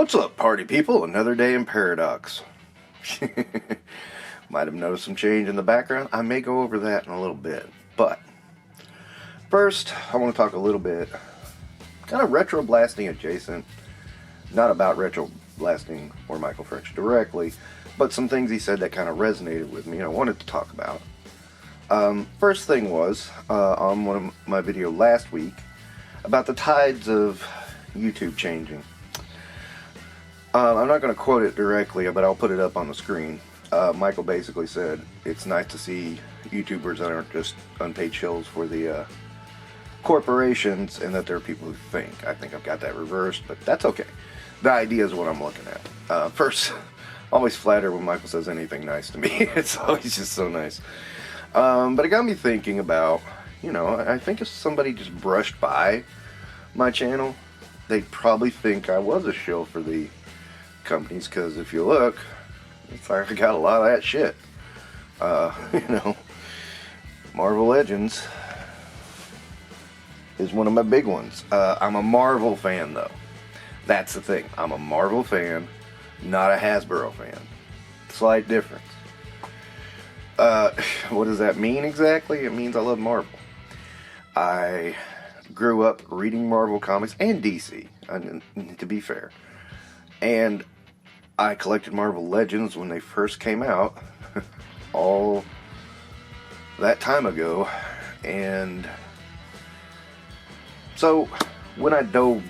What's up, party people? Another day in Paradox. Might have noticed some change in the background. I may go over that in a little bit. But first, I want to talk a little bit, kind of retro blasting adjacent. Not about retro blasting or Michael French directly, but some things he said that kind of resonated with me and I wanted to talk about. First thing was, on one of my video last week, about the tides of YouTube changing. I'm not going to quote it directly, but I'll put it up on the screen. Michael basically said it's nice to see YouTubers that aren't just unpaid shills for the corporations, and that there are people who think. I think I've got that reversed, but that's okay. The idea is what I'm looking at. First, always flattered when Michael says anything nice to me. It's always just so nice. But it got me thinking about, I think if somebody just brushed by my channel, they'd probably think I was a shill for the companies, because if you look, it's like I got a lot of that shit. Marvel Legends is one of my big ones. I'm a Marvel fan, though. That's the thing. I'm a Marvel fan, not a Hasbro fan. Slight difference. What does that mean exactly? It means I love Marvel. I grew up reading Marvel comics and DC, to be fair. And I collected Marvel Legends when they first came out, all that time ago. And so when I don't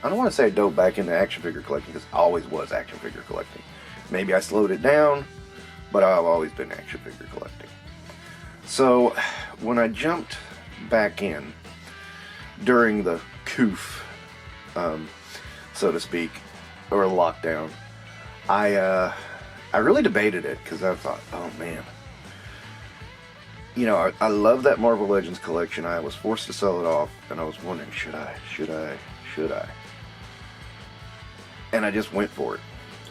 want to say I dove back into action figure collecting, because I always was action figure collecting. Maybe I slowed it down, but I've always been action figure collecting. So when I jumped back in during the coof, so to speak, or lockdown, I really debated it, because I thought, oh man, I love that Marvel Legends collection. I was forced to sell it off, and I was wondering, should I? And I just went for it,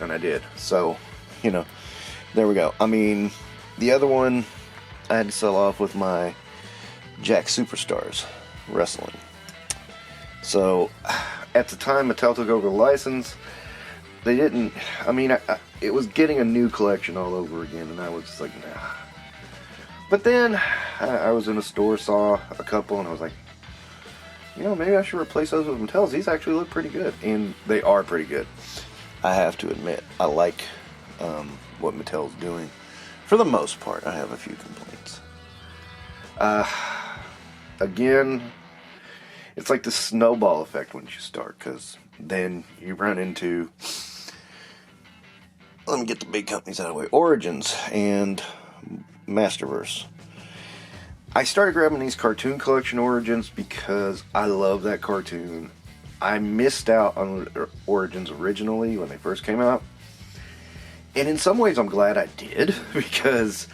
and I did. So, there we go. I mean, the other one I had to sell off with my Jack Superstars wrestling. So, at the time Mattel took over the license, they didn't, it was getting a new collection all over again, and I was just like, nah. But then, I was in a store, saw a couple, and I was like, maybe I should replace those with Mattel's. These actually look pretty good, and they are pretty good. I have to admit, I like what Mattel's doing. For the most part, I have a few complaints. Again, it's like the snowball effect once you start, because then you run into, let me get the big companies out of the way, Origins and Masterverse. I started grabbing these cartoon collection Origins because I love that cartoon. I missed out on Origins originally when they first came out. And in some ways I'm glad I did, because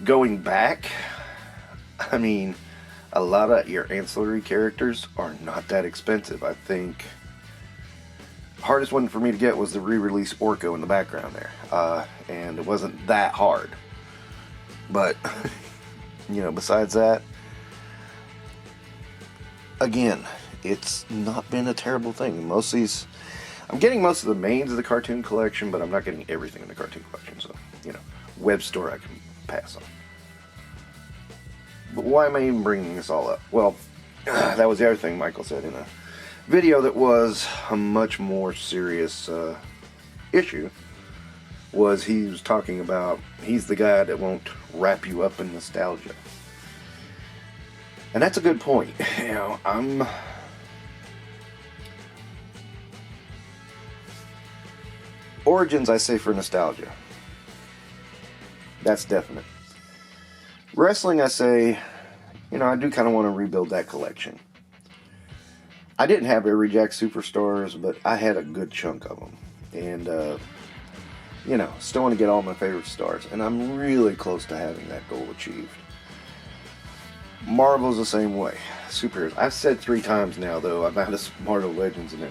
going back, a lot of your ancillary characters are not that expensive. I think the hardest one for me to get was the re-release Orko in the background there. And it wasn't that hard. But, besides that, again, it's not been a terrible thing. I'm getting most of the mains of the cartoon collection, but I'm not getting everything in the cartoon collection. So, web store I can pass on. But why am I even bringing this all up? Well, that was the other thing Michael said in a video that was a much more serious issue. Was he was talking about, he's the guy that won't wrap you up in nostalgia. And that's a good point. Origins, I say, for nostalgia. That's definite. Wrestling, I say, I do kind of want to rebuild that collection. I didn't have every Jack Superstars, but I had a good chunk of them. And, still want to get all my favorite stars. And I'm really close to having that goal achieved. Marvel's the same way. Superheroes. I've said 3 times now, though, I'm out of Marvel Legends, and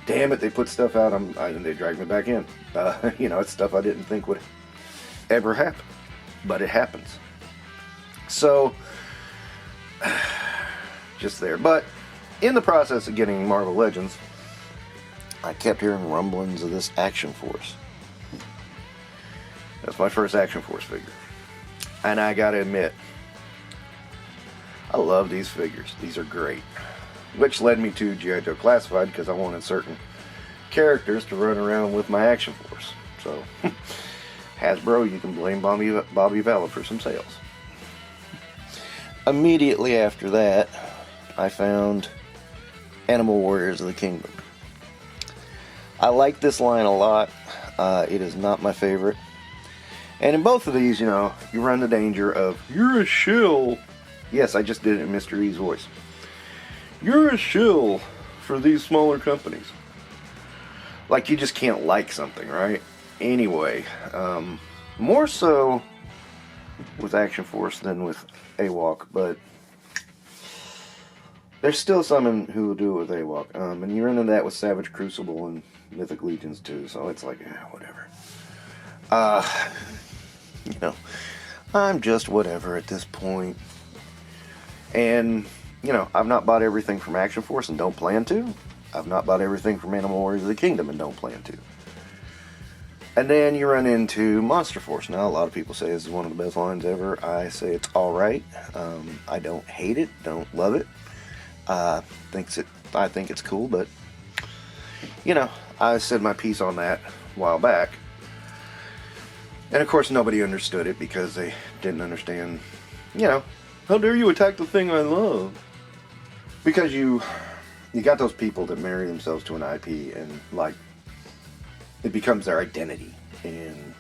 damn it, they put stuff out, and they drag me back in. It's stuff I didn't think would ever happen. But it happens. So, just there. But in the process of getting Marvel Legends, I kept hearing rumblings of this Action Force. That's my first Action Force figure. And I gotta admit, I love these figures. These are great. Which led me to G.I. Joe Classified, because I wanted certain characters to run around with my Action Force. So, Hasbro, you can blame Bobby Valla for some sales. Immediately after that, I found Animal Warriors of the Kingdom. I like this line a lot. It is not my favorite. And in both of these, you know, you run the danger of, you're a shill. Yes, I just did it in Mr. E's voice. You're a shill for these smaller companies. Like, you just can't like something, right? Anyway, more so with Action Force than with AWOC, but there's still some who will do it with AWOC. And you run into that with Savage Crucible and Mythic Legions too, so it's like, whatever. You know, I'm just whatever at this point. And, you know, I've not bought everything from Action Force and don't plan to. I've not bought everything from Animal Warriors of the Kingdom and don't plan to. And then you run into Monster Force. Now, a lot of people say this is one of the best lines ever. I say it's alright. I don't hate it, don't love it. I think it's cool, but, you know, I said my piece on that a while back. And of course nobody understood it because they didn't understand, you know, how dare you attack the thing I love? Because you got those people that marry themselves to an IP and, like, it becomes their identity. And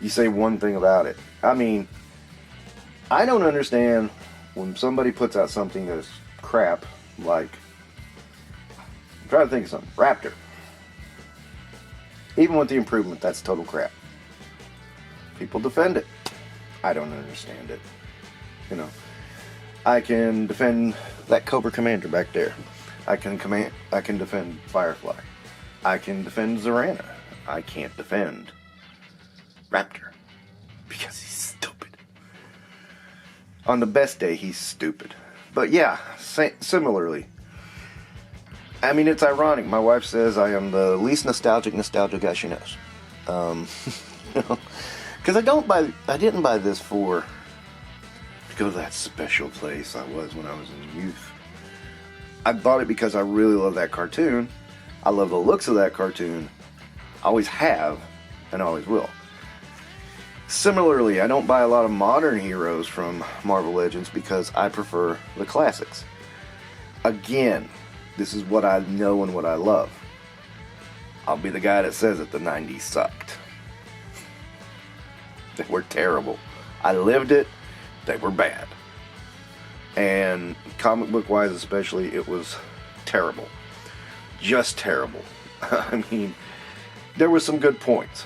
you say one thing about it. I mean, I don't understand when somebody puts out something that's crap, like, I'm trying to think of something, Raptor. Even with the improvement, that's total crap. People defend it. I don't understand it. You know, I can defend that Cobra Commander back there. I can defend Firefly. I can defend Zorana. I can't defend Raptor because he's stupid. On the best day, he's stupid. But yeah, similarly. I mean, it's ironic. My wife says I am the least nostalgic guy she knows. You know, because I didn't buy this to go to that special place I was when I was in youth. I bought it because I really love that cartoon. I love the looks of that cartoon. I always have, and always will. Similarly, I don't buy a lot of modern heroes from Marvel Legends because I prefer the classics. Again, this is what I know and what I love. I'll be the guy that says it, the 90s sucked. They were terrible. I lived it, they were bad. And comic book wise especially, it was terrible. Just terrible. I mean, there were some good points.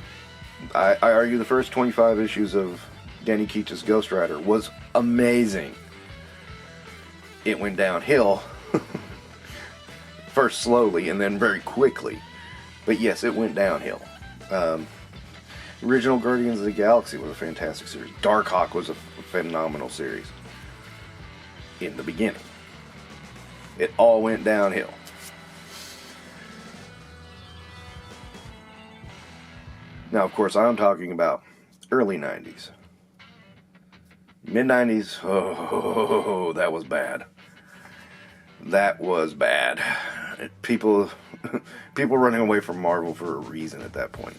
I argue the first 25 issues of Danny Keats's Ghost Rider was amazing. It went downhill. First slowly and then very quickly. But yes, it went downhill. Original Guardians of the Galaxy was a fantastic series. Darkhawk was a phenomenal series. In the beginning. It all went downhill. Now, of course, I'm talking about early 90s. Mid-90s, oh, that was bad. That was bad. People running away from Marvel for a reason at that point.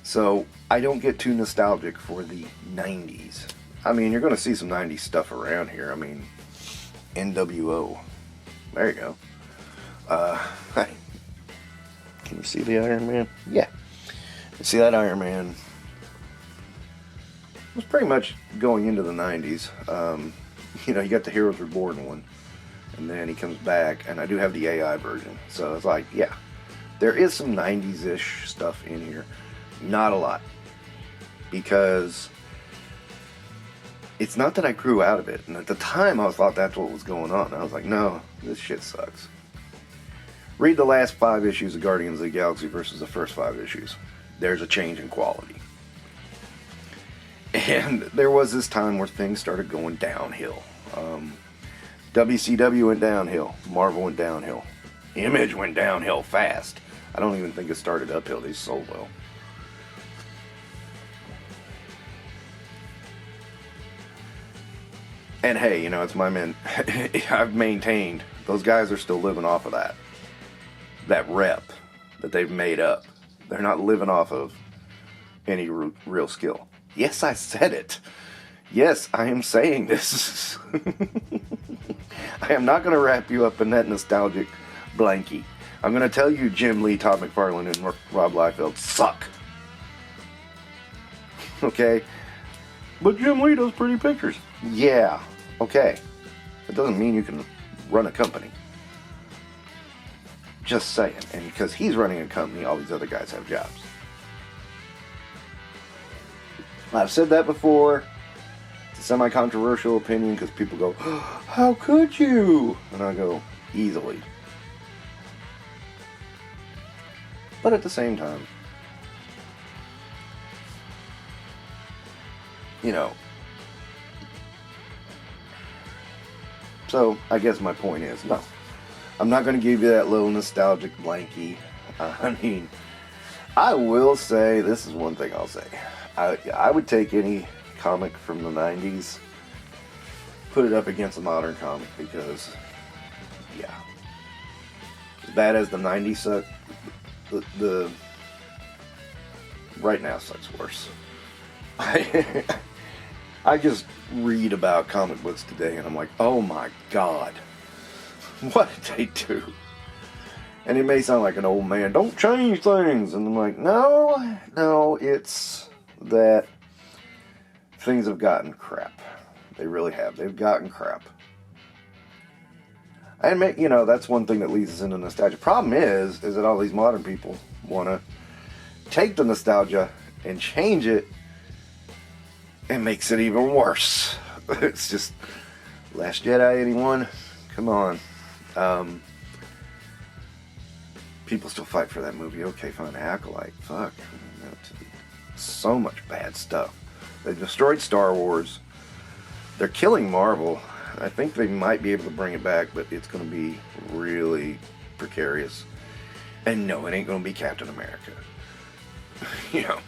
So, I don't get too nostalgic for the 90s. I mean, you're going to see some 90s stuff around here. I mean, NWO. There you go. Can you see the Iron Man? Yeah. You see that Iron Man was pretty much going into the 90s. You know, you got the Heroes Reborn one. And then he comes back, and I do have the AI version. So it's like, yeah. There is some 90s-ish stuff in here. Not a lot. Because it's not that I grew out of it. And at the time, I thought that's what was going on. I was like, no, this shit sucks. Read the last 5 issues of Guardians of the Galaxy versus the first 5 issues. There's a change in quality. And there was this time where things started going downhill. WCW went downhill. Marvel went downhill. Image went downhill fast. I don't even think it started uphill. They sold well. And hey, you know, it's my men. I've maintained those guys are still living off of that rep that they've made up. They're not living off of any real skill. Yes, I said it. Yes, I am saying this. I am not going to wrap you up in that nostalgic blankie. I'm going to tell you Jim Lee, Todd McFarlane, and Rob Liefeld suck. Okay? But Jim Lee does pretty pictures. Yeah, okay. It doesn't mean you can run a company. Just saying. And because he's running a company, all these other guys have jobs. I've said that before. It's a semi-controversial opinion because people go, oh, how could you? And I go, easily. But at the same time, you know, so I guess my point is, no, I'm not going to give you that little nostalgic blankie. I mean, I will say, this is one thing I'll say. I would take any comic from the 90s, put it up against a modern comic, because, yeah, as bad as the 90s suck, the right now sucks worse. I just read about comic books today and I'm like, oh my God, what did they do? And it may sound like an old man, don't change things. And I'm like, no, it's that things have gotten crap. They really have. They've gotten crap. And, you know, that's one thing that leads us into nostalgia. Problem is that all these modern people want to take the nostalgia and change it and makes it even worse. It's just, Last Jedi, anyone? Come on. People still fight for that movie. Okay, fine. Acolyte. Fuck. So much bad stuff. They destroyed Star Wars. They're killing Marvel. I think they might be able to bring it back, but it's going to be really precarious. And no, it ain't going to be Captain America. You know,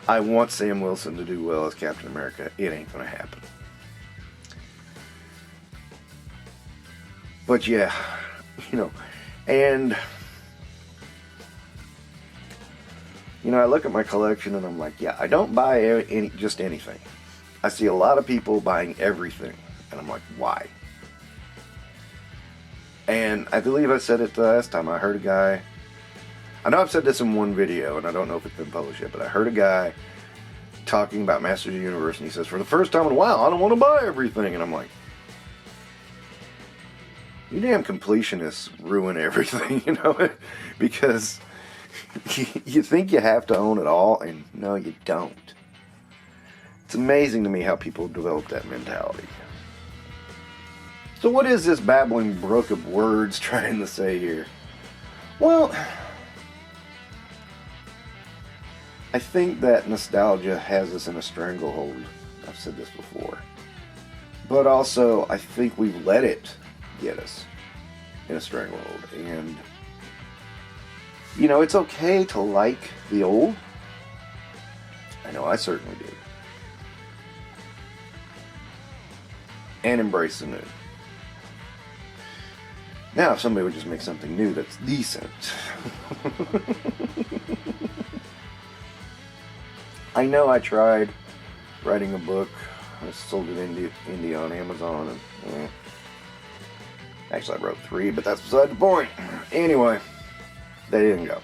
I want Sam Wilson to do well as Captain America. It ain't going to happen. But yeah, you know, and, you know, I look at my collection and I'm like, yeah, I don't buy just anything. I see a lot of people buying everything. And I'm like, why? And I believe I said it the last time. I heard a guy, I know I've said this in one video, and I don't know if it's been published yet, but I heard a guy talking about Masters of the Universe, and he says, for the first time in a while, I don't want to buy everything. And I'm like, you damn completionists ruin everything, you know? Because you think you have to own it all, and no, you don't. It's amazing to me how people develop that mentality. So what is this babbling brook of words trying to say here? Well, I think that nostalgia has us in a stranglehold. I've said this before. But also, I think we've let it get us in a stranglehold. And, you know, it's okay to like the old. I know I certainly do. And embrace the new. Now, if somebody would just make something new that's decent. I know I tried writing a book. I sold it indie on Amazon. And, actually, I wrote 3, but that's beside the point. Anyway, they didn't go.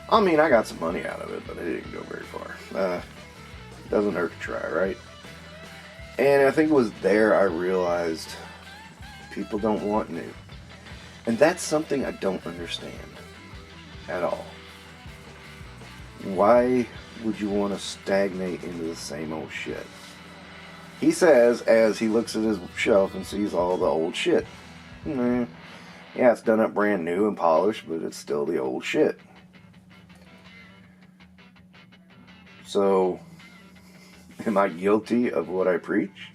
I mean, I got some money out of it, but it didn't go very far. Doesn't hurt to try, right? And I think it was there I realized people don't want new. And that's something I don't understand at all. Why would you want to stagnate into the same old shit? He says as he looks at his shelf and sees all the old shit. Yeah, it's done up brand new and polished, but it's still the old shit. So, am I guilty of what I preach?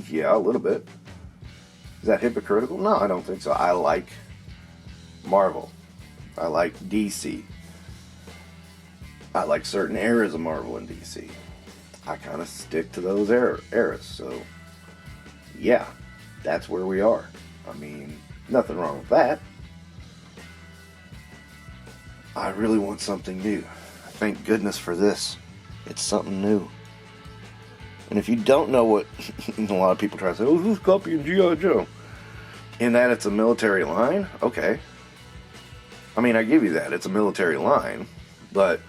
Yeah, a little bit. Is that hypocritical? No, I don't think so. I like Marvel. I like DC. I like certain eras of Marvel and DC. I kind of stick to those eras. So, yeah, that's where we are. I mean, nothing wrong with that. I really want something new. Thank goodness for this. It's something new. And if you don't know what, a lot of people try to say, oh, this is copying G.I. Joe. In that it's a military line? Okay. I mean, I give you that. It's a military line. But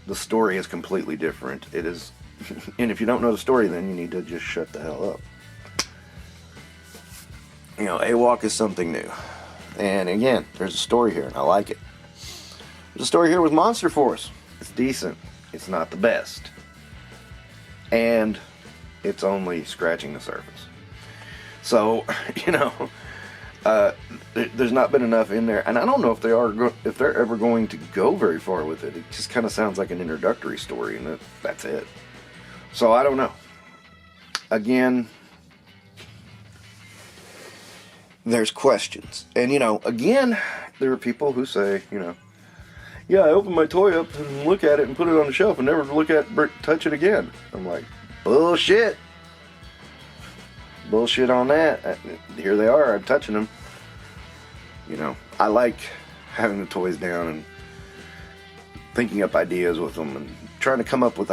the story is completely different. It is, and if you don't know the story, then you need to just shut the hell up. You know, AWOC is something new. And again, there's a story here, and I like it. There's a story here with Monster Force. It's decent. It's not the best. And it's only scratching the surface. So, you know, there's not been enough in there, and I don't know if they're ever going to go very far with it. It just kind of sounds like an introductory story, and that's it. So I don't know. Again, there's questions, and you know, again, there are people who say, you know, yeah, I open my toy up and look at it and put it on the shelf and never touch it again. I'm like, bullshit. Bullshit on that. Here they are, I'm touching them. You know, I like having the toys down and thinking up ideas with them and trying to come up with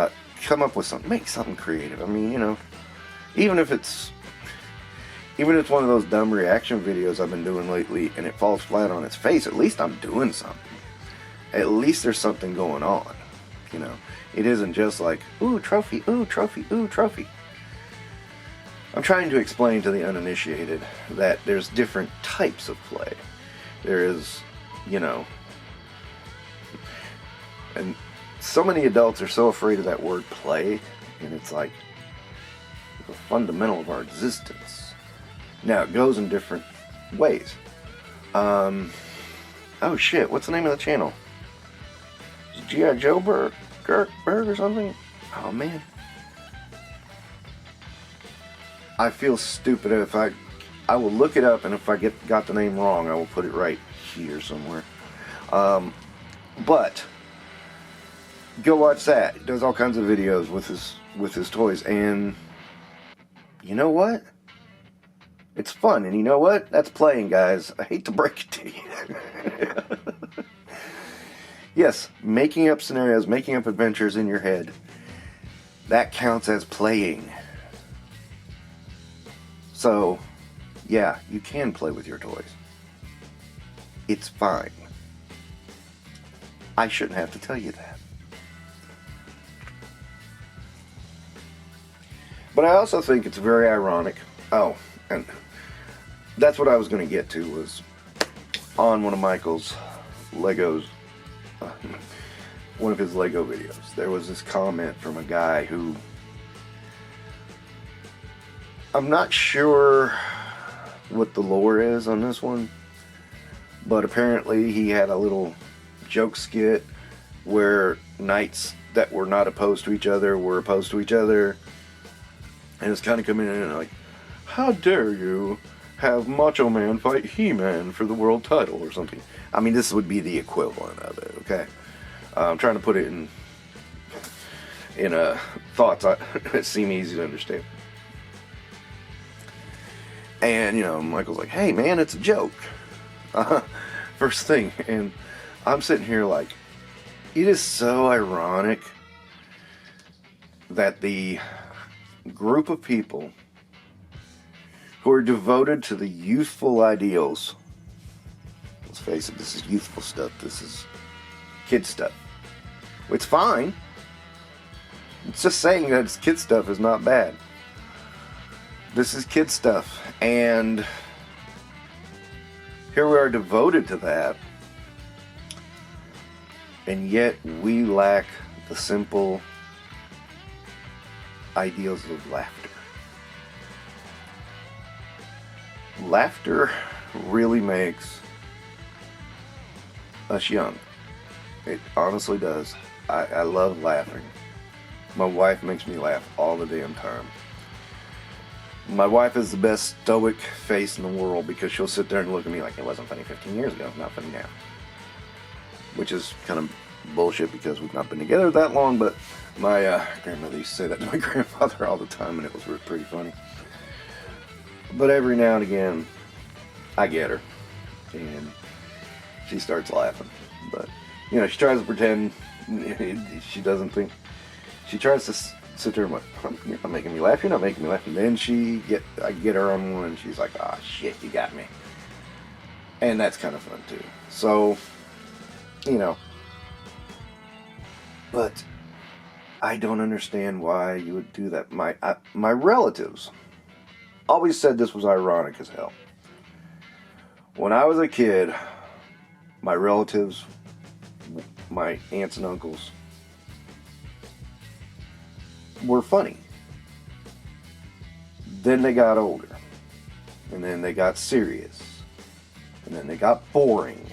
something, make something creative. I mean, you know, even if it's one of those dumb reaction videos I've been doing lately and it falls flat on its face, at least I'm doing something. At least there's something going on. You know, it isn't just like, ooh, trophy, ooh, trophy, ooh, trophy. I'm trying to explain to the uninitiated that there's different types of play. There is, you know, and so many adults are so afraid of that word play, and it's like the fundamental of our existence. Now, it goes in different ways. Oh shit, what's the name of the channel? Is it G.I. Joe Berg or something? Oh man. I feel stupid if I will look it up, and if I got the name wrong, I will put it right here somewhere. But go watch that. He does all kinds of videos with his toys, and you know what? It's fun, and you know what? That's playing, guys. I hate to break it to you. Yes, making up scenarios, making up adventures in your head, that counts as playing. So, yeah, you can play with your toys. It's fine. I shouldn't have to tell you that. But I also think it's very ironic. Oh, and that's what I was going to get to, was on one of Michael's Legos, one of his Lego videos, there was this comment from a guy who, I'm not sure what the lore is on this one, but apparently he had a little joke skit where knights that were not opposed to each other were opposed to each other, and it's kind of coming in and like, how dare you have Macho Man fight He-Man for the world title or something. I mean, this would be the equivalent of it, okay? I'm trying to put it in thoughts that seem easy to understand. And, you know, Michael's like, hey, man, it's a joke. First thing. And I'm sitting here like, it is so ironic that the group of people who are devoted to the youthful ideals, let's face it, this is youthful stuff, this is kid stuff. It's fine. It's just saying that it's kid stuff is not bad. This is kid stuff, and here we are devoted to that, and yet we lack the simple ideals of laughter. Laughter really makes us young. It honestly does. I love laughing. My wife makes me laugh all the damn time. My wife is the best stoic face in the world because she'll sit there and look at me like it wasn't funny 15 years ago, not funny now. Which is kind of bullshit because we've not been together that long, but my grandmother used to say that to my grandfather all the time, and it was pretty funny. But every now and again, I get her, and she starts laughing. But, you know, she tries to pretend she doesn't think. She tries to sit there and like, you're not making me laugh, you're not making me laugh. And then I get her on one, and she's like, ah, shit, you got me. And that's kind of fun, too. So, you know. But I don't understand why you would do that. My relatives always said this was ironic as hell. When I was a kid, my relatives, my aunts and uncles, were funny. Then they got older. And then they got serious. And then they got boring.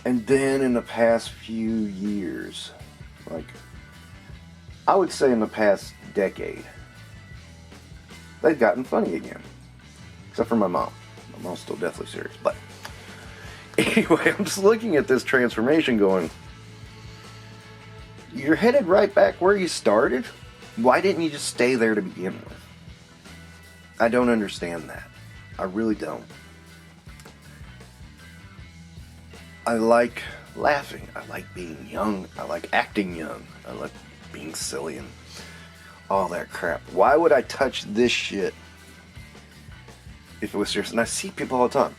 And then in the past few years, like, I would say in the past decade, they've gotten funny again. Except for my mom. My mom's still deathly serious. But anyway, I'm just looking at this transformation going, you're headed right back where you started? Why didn't you just stay there to begin with? I don't understand that. I really don't. I like laughing. I like being young. I like acting young. I like being silly and all that crap. Why would I touch this shit if it was serious? And I see people all the time.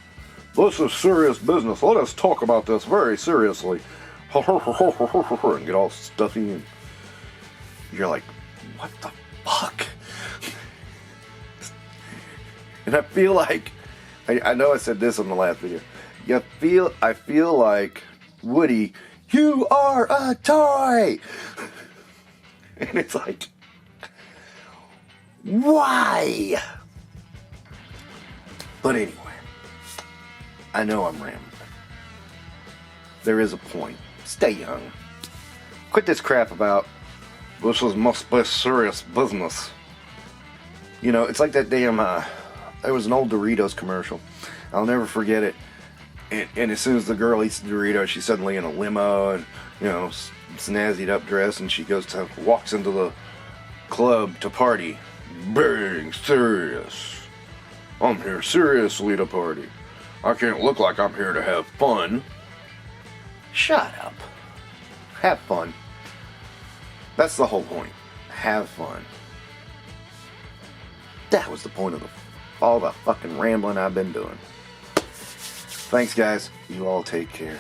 This is serious business. Let us talk about this very seriously. And get all stuffy. And you're like, what the fuck? And I feel like, I know I said this on the last video. I feel like, Woody, you are a toy! And it's like, why? But anyway, I know I'm rambling. There is a point. Stay young. Quit this crap about, this must be serious business. You know, it's like that damn, there was an old Doritos commercial. I'll never forget it. And as soon as the girl eats the Dorito, she's suddenly in a limo and, you know, snazzied up dress, and she walks into the club to party. Being serious. I'm here seriously to party. I can't look like I'm here to have fun. Shut up. Have fun. That's the whole point. Have fun. That was the point of all the fucking rambling I've been doing. Thanks, guys. You all take care.